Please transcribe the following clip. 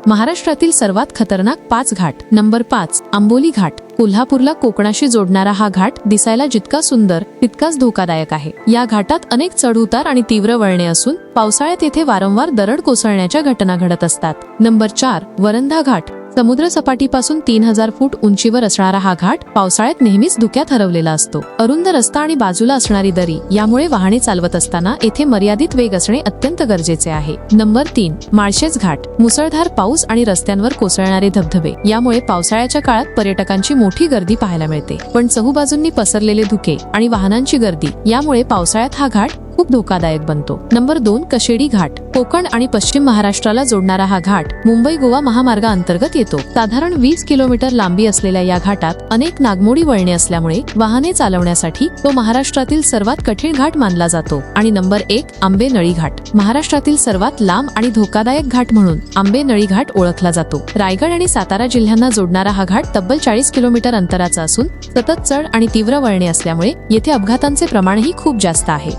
महाराष्ट्रातील सर्वात खतरनाक 5 घाट. नंबर 5, आंबोली घाट. कोल्हापूरला कोकणाशी जोडणारा हा घाट दिसायला जितका सुंदर तितकाच धोकादायक आहे. या घाटात अनेक चढउतार आणि तीव्र वळणे असून पावसाळ्यात येथे वारंवार दरड कोसळण्याच्या घटना घडत असतात. नंबर 4, वरंधा घाट. समुद्र सपाटीपासून 3000 फूट उंचीवर असणारा हा घाट पावसाळ्यात नेहमीच धुक्यात हरवलेला असतो. अरुंद रस्ता आणि बाजूला असणारी दरी यामुळे वाहने चालवत असताना येथे मर्यादित वेग असणे अत्यंत गरजेचे आहे. नंबर 3, माळशेज घाट. मुसळधार पाऊस आणि रस्त्यांवर कोसळणारे धबधबे यामुळे पावसाळ्याच्या काळात पर्यटकांची मोठी गर्दी पाहायला मिळते. पण चहूबाजूंनी पसरलेले धुके आणि वाहनांची गर्दी यामुळे पावसाळ्यात हा घाट खूप धोकादायक बनतो. नंबर 2, कशेडी घाट. कोकण आणि पश्चिम महाराष्ट्राला जोडणारा हा घाट मुंबई गोवा महामार्गाअंतर्गत येतो. साधारण 20 किलोमीटर लांबी असलेल्या या घाटात अनेक नागमोडी वळणे असल्यामुळे वाहने चालवण्यासाठी तो महाराष्ट्रातील सर्वात कठीण घाट मानला जातो. आणि नंबर 1, आंबेनळी घाट. महाराष्ट्रातील सर्वात लांब आणि धोकादायक घाट म्हणून आंबेनळी घाट ओळखला जातो. रायगड आणि सातारा जिल्ह्यांना जोडणारा हा घाट तब्बल 40 किलोमीटर अंतराचा असून सतत चढ आणि तीव्र वळणे असल्यामुळे येथे अपघातांचे प्रमाणही खूप जास्त आहे.